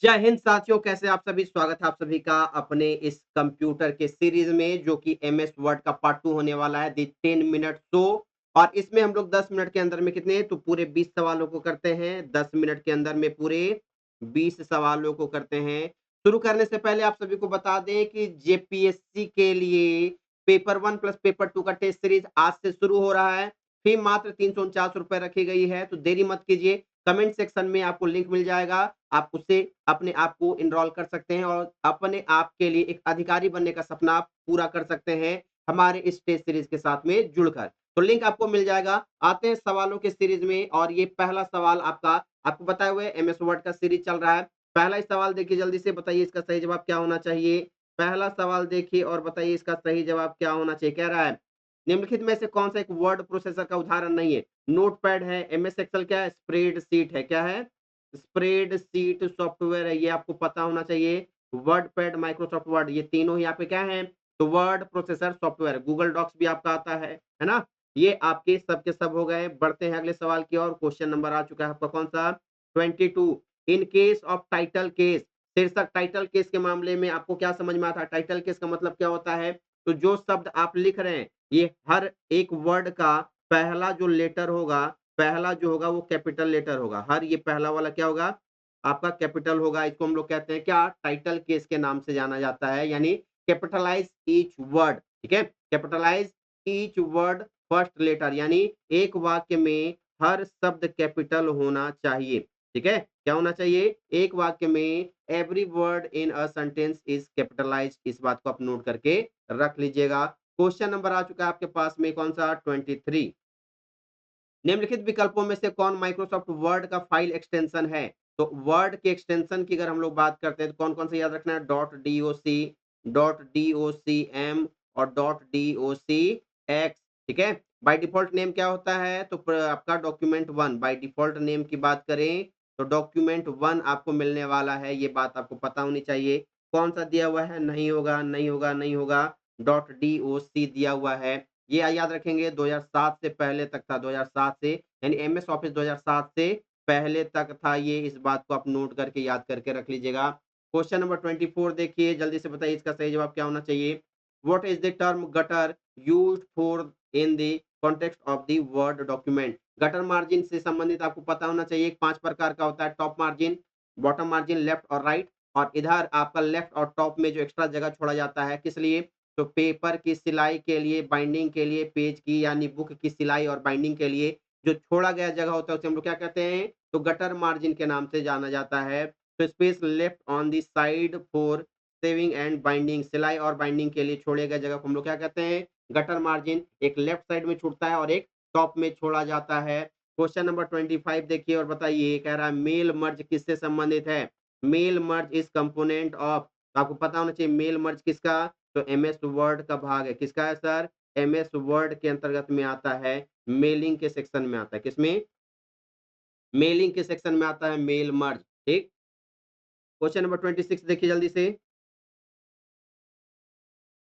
जय हिंद साथियों, कैसे आप सभी? स्वागत है आप सभी का अपने इस कंप्यूटर के सीरीज में जो कि एमएस वर्ड का पार्ट 2 होने वाला है, द 10 मिनट शो। और इसमें हम लोग 10 मिनट के अंदर में कितने तो पूरे 20 सवालों को करते हैं। 10 मिनट के अंदर में पूरे 20 सवालों को करते हैं। शुरू करने से पहले आप सभी को बता दें कि जेपीएससी के लिए पेपर 1 प्लस पेपर 2 का टेस्ट सीरीज आज से शुरू हो रहा है। फी मात्र ₹349 रखी गई है, तो देरी मत कीजिए। कमेंट सेक्शन में आपको लिंक मिल जाएगा। आप उससे अपने आप को एनरोल कर सकते हैं और अपने आप के लिए एक अधिकारी बनने का सपना आप पूरा कर सकते हैं, हमारे इस टेस्ट सीरीज के साथ में जुड़कर। तो लिंक आपको मिल जाएगा। आते हैं सवालों के सीरीज में और ये पहला सवाल आपका आपको बताए हुए एमएस वर्ड का सीरीज चल रहा है। पहला ही सवाल देखिए, जल्दी से बताइए इसका सही जवाब क्या होना चाहिए? पहला सवाल देखिए और बताइए इसका सही जवाब क्या होना चाहिए? कह रहा है निम्नलिखित में से कौन सा एक वर्ड प्रोसेसर का उदाहरण नहीं है? नोटपैड है, एमएस एक्सेल क्या है? स्प्रेडशीट है। क्या है? स्प्रेडशीट सॉफ्टवेयर है, ये आपको पता होना चाहिए। वर्डपैड, माइक्रोसॉफ्ट वर्ड, ये तीनों ही आपके क्या हैं? तो word processor software. Google Docs भी आपका आता है ना? ये आपके सब के सब हो गए। बढ़ते हैं अगले सवाल की ओर। क्वेश्चन नंबर आ चुका है आपका कौन-सा? 22। In case of title case, शीर्षक टाइटल केस के मामले में आपको क्या समझ में आता है? टाइटल केस का मतलब क्या होता है? तो जो शब्द आप लिख रहे हैं, ये हर एक वर्ड का पहला जो लेटर होगा, पहला जो होगा वो कैपिटल लेटर होगा। हर ये पहला वाला क्या होगा? आपका कैपिटल होगा। इसको हम लोग कहते हैं क्या? टाइटल केस के नाम से जाना जाता है, यानी कैपिटलाइज़ ईच वर्ड, ठीक है? Capitalize each word first letter, यानी एक वाक्य में हर शब्द कैपिटल होना चाहिए, ठीक है? क्या होना चाहिए? एक वाक्य में every word in a sentence is capitalised. इस बात को आप नोट करके रख लीजिएगा। क्वेश्चन नंबर आ चुका है आपके पास में कौन-सा? 23। निम्नलिखित विकल्पों में से कौन माइक्रोसॉफ्ट वर्ड का फाइल एक्सटेंशन है? तो वर्ड के एक्सटेंशन की अगर हम लोग बात करते हैं तो कौन-कौन से याद रखना है? डॉट डॉट और डॉट ठीक है? बाय डिफॉल्ट नेम क्या होता है? तो आपका डॉक्यूमेंट 1 बाय डिफॉल्ट नेम की बात करें तो डॉक्यूमेंट 1 आपको मिलने वाला है, ये बात आपको पता होनी चाहिए। कौन-सा दिया हुआ है? नहीं होगा, नहीं होगा, नहीं होगा। डॉट दिया हुआ है। ये याद रखेंगे 2007 से पहले तक था, 2007 से यानी एमएस ऑफिस 2007 से पहले तक था ये, इस बात को आप नोट करके याद करके रख लीजिएगा। क्वेश्चन नंबर 24 देखिए, जल्दी से बताइए इसका सही जवाब क्या होना चाहिए? What is the term gutter used for in the context of the word document? Gutter margin से संबंधित आपको पता होना चाहिए, 5 प्रकार का होता है। Top margin, bottom margin, left और राइट। और इधर आपका लेफ्ट और टॉप में जो एक्स्ट्रा जगह छोड़ा जाता है, किस लिए? तो पेपर की सिलाई के लिए, बाइंडिंग के लिए, पेज की यानी बुक की सिलाई और बाइंडिंग के लिए जो छोड़ा गया जगह होता है उसे हम लोग क्या कहते हैं? तो गटर मार्जिन के नाम से जाना जाता है। तो space left on the side for saving and binding, सिलाई और बाइंडिंग के लिए छोड़े गए जगह को हम लोग क्या कहते हैं? Gutter margin. एक लेफ्ट साइड में छूटता है और एक टॉप में छोड़ा जाता है। क्वेश्चन नंबर 25 देखिए और बताइए, कह रहा है मेल मर्ज किससे संबंधित है? Mail merge is component of, आपको पता होना चाहिए मेल मर्ज किसका? तो एमएस वर्ड का भाग है। किसका है सर? एमएस वर्ड के अंतर्गत में आता है, मेलिंग के सेक्शन में आता है। किसमें? मेलिंग के सेक्शन में आता है मेल मर्ज, ठीक? क्वेश्चन नंबर 26 देखिए जल्दी से।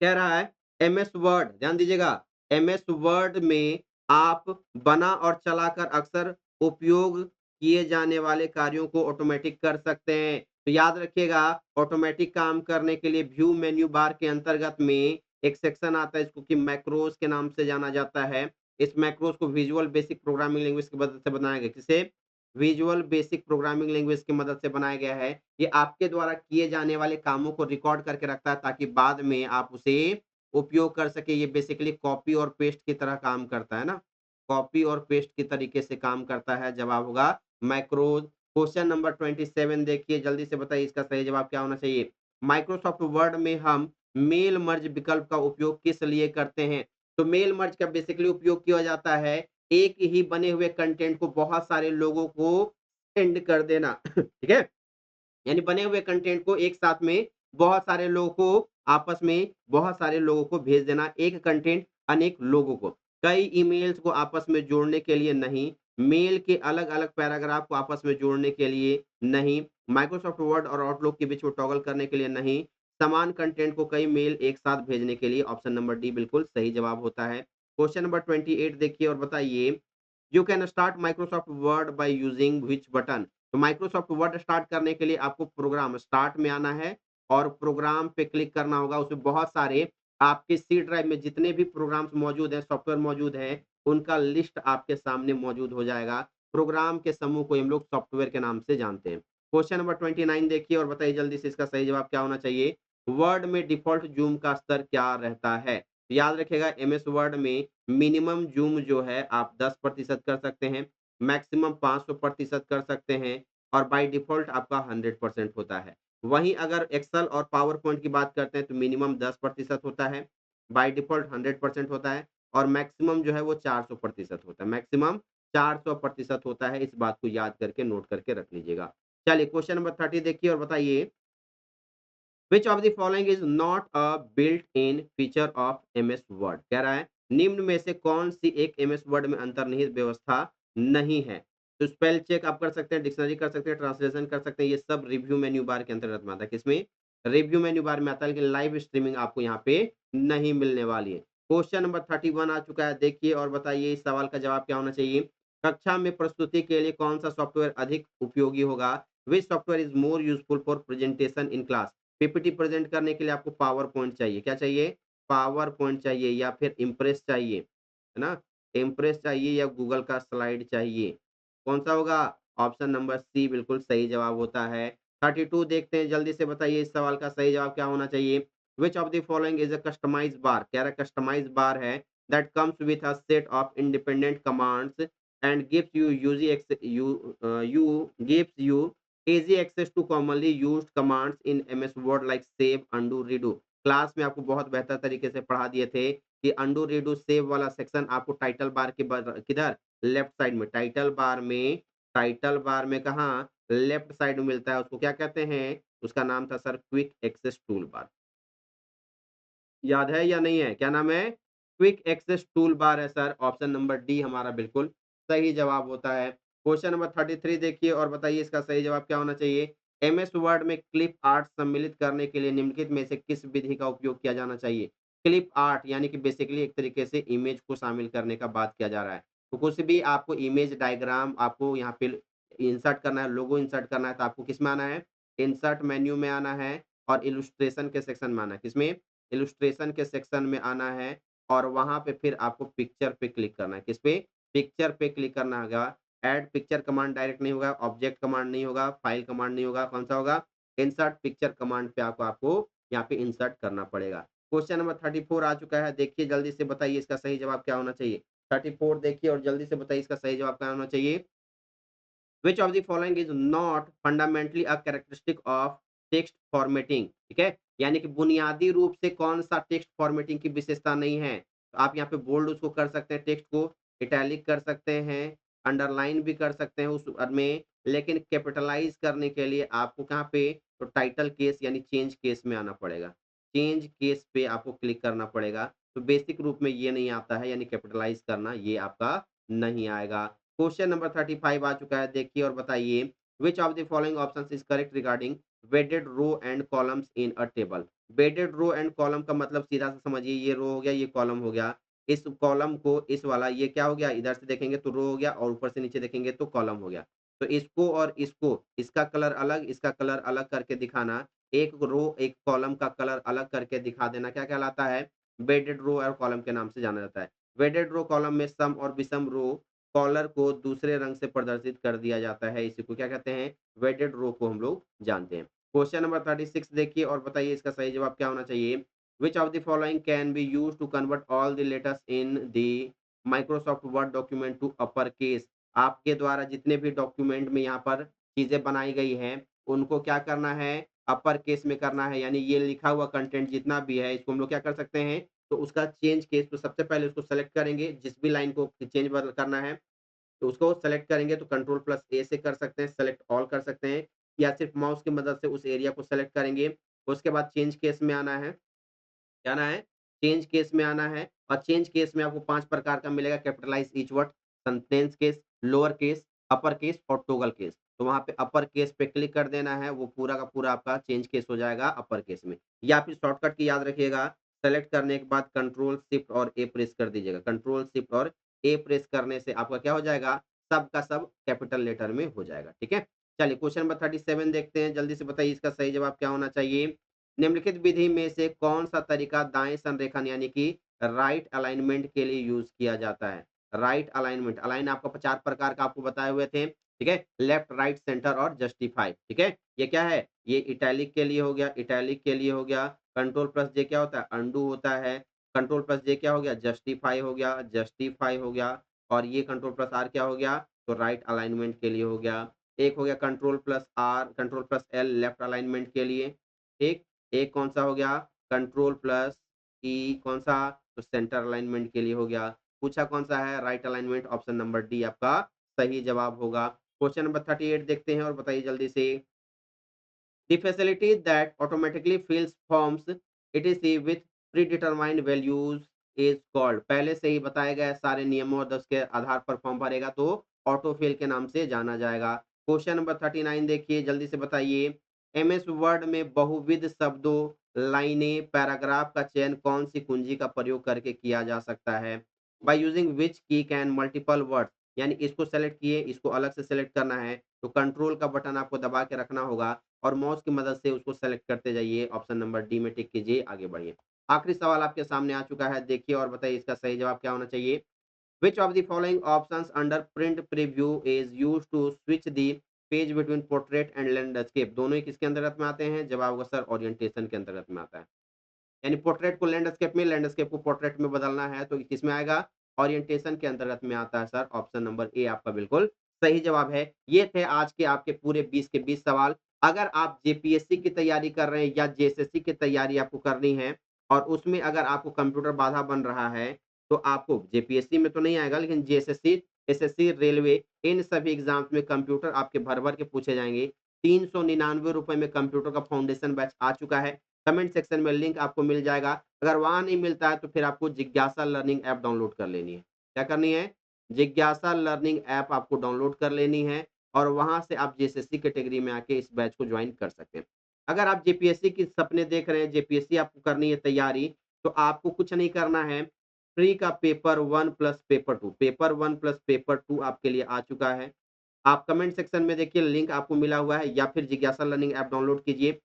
कह रहा है एमएस वर्ड, ध्यान दीजिएगा, एमएस वर्ड में आप बना और चलाकर अक्सर उपयोग किए जाने वाले कार्यों को ऑटोमेटिक कर सकते हैं। तो याद रखिएगा, ऑटोमेटिक काम करने के लिए व्यू मेन्यू बार के अंतर्गत में एक सेक्शन आता है, इसको कि मैक्रोस के नाम से जाना जाता है। इस मैक्रोस को विजुअल बेसिक प्रोग्रामिंग लैंग्वेज की मदद से बनाया गया। किसे? विजुअल बेसिक प्रोग्रामिंग लैंग्वेज की मदद से बनाया गया है। ये आपके द्वारा किए जाने वाले कामों को रिकॉर्ड करके रखता है ताकि बाद में आप उसे उपयोग कर सके। ये बेसिकली कॉपी और पेस्ट की तरह काम करता है ना, कॉपी और पेस्ट के तरीके से काम करता है। जवाब होगा मैक्रोज। क्वेश्चन नंबर 27 देखिए, जल्दी से बताइए इसका सही जवाब क्या होना चाहिए? माइक्रोसॉफ्ट वर्ड में हम मेल मर्ज विकल्प का उपयोग किस लिए करते हैं? तो मेल मर्ज का बेसिकली उपयोग किया जाता है एक ही बने हुए कंटेंट को बहुत सारे लोगों को सेंड कर देना ठीक है? यानी बने हुए कंटेंट को एक साथ में बहुत सारे लोगों को आपस में बहुत सारे लोगों को भेज देना, एक कंटेंट अनेक लोगों को। कई ईमेल्स को आपस में जोड़ने के लिए नहीं, मेल के अलग-अलग पैराग्राफ को आपस में जोड़ने के लिए नहीं, माइक्रोसॉफ्ट वर्ड और आउटलुक के बीच में टॉगल करने के लिए नहीं, समान कंटेंट को कई मेल एक साथ भेजने के लिए। ऑप्शन नंबर डी बिल्कुल सही जवाब होता है। क्वेश्चन नंबर 28 देखिए और बताइए, you can start Microsoft word by using which button? तो माइक्रोसॉफ्ट वर्ड स्टार्ट करने के लिए आपको प्रोग्राम स्टार्ट में आना है और प्रोग्राम पे क्लिक करना होगा। उसमें बहुत सारे आपके सी ड्राइव में जितने भी प्रोग्राम्स मौजूद हैं, सॉफ्टवेयर मौजूद हैं, उनका लिस्ट आपके सामने मौजूद हो जाएगा। प्रोग्राम के समूह को हम लोग सॉफ्टवेयर के नाम से जानते हैं। क्वेश्चन नंबर 29 देखिए और बताइए जल्दी से इसका सही जवाब क्या होना चाहिए? वर्ड में डिफ़ॉल्ट ज़ूम का स्तर क्या रहता है? याद रखिएगा एमएस वर्ड में मिनिमम ज़ूम जो है आप 10% कर सकते हैं, मैक्सिमम 500% कर सकते हैं और बाय डिफ़ॉल्ट आपका 100% होता है। वहीं अगर एक्सेल और पावर पॉइंट की बात करते हैं तो मिनिमम 10% होता है, बाय डिफ़ॉल्ट 100% होता है और मैक्सिमम जो है वो 400% होता है। मैक्सिमम 400% होता है, इस बात को याद करके नोट करके रख लीजिएगा। चलिए क्वेश्चन नंबर 30 देखिए और बताइए which of the following is not a built in feature of MS word? कह रहा है निम्न में से कौन सी एक एमएस वर्ड में अंतर्निहित व्यवस्था नहीं है? तो स्पेल चेक आप कर सकते हैं, डिक्शनरी कर सकते हैं, ट्रांसलेशन कर सकते हैं, ये सब रिव्यू मेन्यू बार के अंतर्गत में आता है। किसमें? रिव्यू मेन्यू बार में आता है, लेकिन लाइव स्ट्रीमिंग आपको यहाँ पे नहीं मिलने वाली है। क्वेश्चन नंबर 31 आ चुका है, देखिए और बताइए इस सवाल का जवाब क्या होना चाहिए? कक्षा में प्रस्तुति के लिए कौन सा सॉफ्टवेयर अधिक उपयोगी होगा? विच software is more useful for presentation in class? PPT present करने के लिए आपको पावर पॉइंट चाहिए। क्या चाहिए? पावर पॉइंट चाहिए या फिर इम्प्रेस चाहिए, है ना? इम्प्रेस चाहिए या गूगल का स्लाइड चाहिए। कौन-सा होगा? ऑप्शन नंबर सी बिल्कुल सही जवाब होता है। 32 देखते हैं, जल्दी से बताइए इस सवाल का सही जवाब क्या होना चाहिए? Which of the following is a customised bar? कह रहा है कस्टमाइज्ड बार है that comes with a set of independent commands and gives you easy ex you gives you easy access to commonly used commands in MS Word like save, undo, redo। Class में आपको बहुत बेहतर तरीके से पढ़ा दिए थे कि अंडू रीडू सेव वाला सेक्शन आपको टाइटल बार के किधर लेफ्ट साइड में टाइटल बार में कहा लेफ्ट साइड में मिलता है। उसको क्या कहते हैं? उसका नाम था sir quick access tool bar. याद है या नहीं है? क्या नाम है? क्विक एक्सेस टूल बार है सर। ऑप्शन नंबर डी हमारा बिल्कुल सही जवाब होता है। क्वेश्चन नंबर 33 देखिए और बताइए इसका सही जवाब क्या होना चाहिए? एमएस वर्ड में क्लिप आर्ट सम्मिलित करने के लिए निम्नलिखित में से किस विधि का उपयोग किया जाना चाहिए? क्लिप आर्ट यानी कि बेसिकली एक तरीके से इमेज को शामिल करने का बात किया जा रहा है। तो कुछ भी आपको इमेज डायग्राम आपको यहाँ पे इंसर्ट करना है, लोगो इंसर्ट करना है तो आपको किसमें आना है? इंसर्ट मेन्यू में आना है और इलस्ट्रेशन के सेक्शन में आना है। किसमें? इलस्ट्रेशन के सेक्शन में आना है और वहाँ पे फिर आपको पिक्चर पे क्लिक करना है। किस पे? पिक्चर पे क्लिक करना होगा। ऐड पिक्चर कमांड डायरेक्ट नहीं होगा, ऑब्जेक्ट कमांड नहीं होगा, फाइल कमांड नहीं होगा, कौन-सा होगा? इंसर्ट पिक्चर कमांड पे आपको यहाँ पे इंसर्ट करना पड़ेगा। क्वेश्चन नंबर 34 आ चुका है, देखिए जल्दी से बताइए इसका सही जवाब क्या होना चाहिए? 34 देखिए और जल्दी से बताइए इसका सही जवाब क्या होना चाहिए? Which of the following is not fundamentally a characteristic of text formatting? ठीक है? यानी कि बुनियादी रूप से कौन-सा टेक्स्ट फॉर्मेटिंग की विशेषता नहीं है? तो आप यहाँ पे बोल्ड उसको कर सकते हैं टेक्स्ट को, इटैलिक कर सकते हैं, अंडरलाइन भी कर सकते हैं उस में, लेकिन कैपिटलाइज़ करने के लिए आपको कहाँ पे? तो टाइटल केस यानी चेंज केस में आना पड़ेगा। चेंज केस पे आपको क्लिक करना पड़ेगा। तो बेसिक रूप में ये नहीं आता है यानी कैपिटलाइज़ करना ये आपका नहीं आएगा। क्वेश्चन नंबर 35 आ चुका है, देखिए और बताइए which of the following options is correct regarding wedded row and columns in a table? Wedded row and column का मतलब सीधा सा समझिए, ये रो हो गया, ये कॉलम हो गया। इस कॉलम को इस वाला ये क्या हो गया? इधर से देखेंगे तो रो हो गया और ऊपर से नीचे देखेंगे तो कॉलम हो गया। तो इसको और इसको, इसका कलर अलग, इसका कलर अलग करके दिखाना, एक रो, एक कॉलम का कलर अलग करके दिखा देना क्या कहलाता है? वेडेड रो और कॉलम के नाम से जाना जाता है। वेडेड रो कॉलम में सम और विषम रो कॉलर को दूसरे रंग से प्रदर्शित कर दिया जाता है। इसी को क्या कहते हैं? वेटेड रो को हम लोग जानते हैं। क्वेश्चन नंबर 36 देखिए और बताइए इसका सही जवाब क्या होना चाहिए? Which of the following can be used to convert all the letters in the Microsoft Word document to upper case? आपके द्वारा जितने भी डॉक्यूमेंट में यहाँ पर चीज़ें बनाई गई हैं, उनको क्या करना है? अपर केस में करना है। यानी ये लिखा हुआ कंटेंट जितना भी है, इसको हम लोग क्या कर सकते हैं? तो उसका चेंज केस तो सबसे पहले उसको सेलेक्ट करेंगे, जिस भी लाइन को चेंज बदल करना है, तो उसको सेलेक्ट करेंगे तो कंट्रोल प्लस ए से कर सकते हैं, सेलेक्ट ऑल कर सकते हैं या सिर्फ माउस की मदद से उस एरिया को सेलेक्ट करेंगे। उसके बाद चेंज केस में आना है, क्या आना है? चेंज केस में आना है और चेंज केस में आपको 5 प्रकार का मिलेगा capitalise each word, contains case, lower case, upper case और टॉगल केस। तो वहाँ पे अपर केस पे क्लिक कर देना है, वो पूरा का पूरा आपका चेंज केस हो जाएगा अपर केस में। या फिर शॉर्टकट की याद रखिएगा, सेलेक्ट करने के बाद कंट्रोल शिफ्ट और ए प्रेस कर दीजिएगा। कंट्रोल शिफ्ट और ए प्रेस करने से आपका क्या हो जाएगा? सब का सब कैपिटल लेटर में हो जाएगा, ठीक है? चलिए क्वेश्चन नंबर 37 देखते हैं, जल्दी से बताइए इसका सही जवाब क्या होना चाहिए? निम्नलिखित विधि में से कौन-सा तरीका दाएँ संरेखन यानी कि राइट अलाइनमेंट के लिए यूज़ किया जाता है? राइट अलाइनमेंट, अलाइन आपको 4 प्रकार का आपको बताए हुए थे, ठीक है? लेफ्ट, राइट, सेंटर और जस्टिफाई, ठीक है? ये क्या है? ये इटैलिक के लिए हो गया, इटैलिक के लिए हो गया, कंट्रोल प्लस जे क्या होता है? अनडू होता है, कंट्रोल प्लस जे क्या हो गया? जस्टिफाई हो गया, जस्टिफाई हो गया और ये कंट्रोल प्लस आर क्या हो गया? तो राइट अलाइनमेंट के लिए हो गया। एक हो गया control plus R, control plus L left alignment के लिए, ठीक? एक कौन-सा हो गया? कंट्रोल प्लस ई कौन-सा? तो सेंटर अलाइनमेंट के लिए हो गया। पूछा कौन-सा है? Right alignment option number D आपका सही जवाब होगा। क्वेश्चन नंबर 38 देखते हैं और बताइए जल्दी से। The facility that automatically fills forms etc with predetermined values is called। पहले से ही बताया गया है सारे नियमों और उसके आधार पर फॉर्म भरेगा तो ऑटो फिल के नाम से जाना जाएगा। क्वेश्चन नंबर 39 देखिए जल्दी से बताइए। एमएस वर्ड में बहुविध शब्दों, लाइनें, पैराग्राफ का चयन कौन सी कुंजी का प्रयोग करके किया जा सकता है? बाय यूजिंग व्हिच की कैन मल्टीपल वर्ड्स, यानी इसको सेलेक्ट किए, इसको अलग से सेलेक्ट करना है तो कंट्रोल का बटन आपको दबा के रखना होगा और माउस की मदद से उसको सेलेक्ट करते जाइए। ऑप्शन नंबर डी में टिक कीजिए, आगे बढ़िए। आखिरी सवाल आपके सामने आ चुका है, देखिए और बताइए इसका सही जवाब क्या होना चाहिए? Which of the following options under print preview is used to switch the page between portrait and landscape? दोनों ही किसके अंतर्गत में आते हैं? जवाब होगा सर ओरिएंटेशन के अंतर्गत में आता है। यानी पोर्ट्रेट को लैंडस्केप में, लैंडस्केप को पोर्ट्रेट में बदलना है तो किसमें आएगा? ओरिएंटेशन के अंतर्गत में आता है सर। ऑप्शन नंबर ए आपका बिल्कुल सही जवाब है। ये थे आज के आपके पूरे 20 के 20 सवाल। अगर आप जेपीएससी की तैयारी कर रहे हैं या जेएसएससी की तैयारी आपको करनी है और उसमें अगर आपको कंप्यूटर बाधा बन रहा है, तो आपको जेपीएससी में तो नहीं आएगा लेकिन जेएसएससी, एसएससी, रेलवे इन सभी एग्ज़ाम्स में कंप्यूटर आपके भर-भर के पूछे जाएँगे। ₹399 में कंप्यूटर का फाउंडेशन बैच आ चुका है। कमेंट सेक्शन में लिंक आपको मिल जाएगा। अगर वहाँ नहीं मिलता है तो फिर आपको जिज्ञासा लर्निंग ऐप डाउनलोड कर लेनी है। क्या करनी है? जिज्ञासा लर्निंग ऐप आपको डाउनलोड कर लेनी है और वहाँ से आप जेएसएससी कैटेगरी में आके इस बैच को जॉइन कर सकते हैं। अगर आप जेपीएससी के सपने देख रहे हैं, जेपीएससी आपको करनी है तैयारी, तो आपको कुछ नहीं करना है। फ्री का paper 1 plus paper 2, paper 1 plus paper 2 आपके लिए आ चुका है। आप कमेंट सेक्शन में देखिए लिंक आपको मिला हुआ है या फिर जिज्ञासा लर्निंग ऐप डाउनलोड कीजिए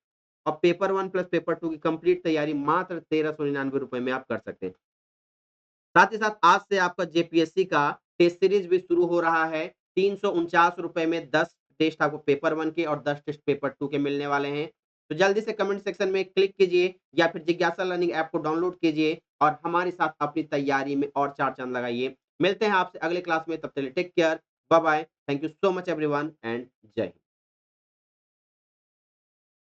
और पेपर 1 प्लस पेपर 2 की कंप्लीट तैयारी मात्र ₹1399 में आप कर सकते हैं। साथ ही साथ आज से आपका जेपीएससी का टेस्ट सीरीज भी शुरू हो रहा है। ₹349 में 10 टेस्ट आपको पेपर 1 के और 10 टेस्ट पेपर 2 के मिलने वाले हैं। तो जल्दी से कमेंट सेक्शन में क्लिक कीजिए या फिर जिज्ञासा लर्निंग ऐप को डाउनलोड कीजिए और हमारे साथ अपनी तैयारी में और 4 चाँद लगाइए। मिलते हैं आपसे अगले क्लास में, तब तक के लिए take care, bye bye, thank you so much everyone and जय हिंद।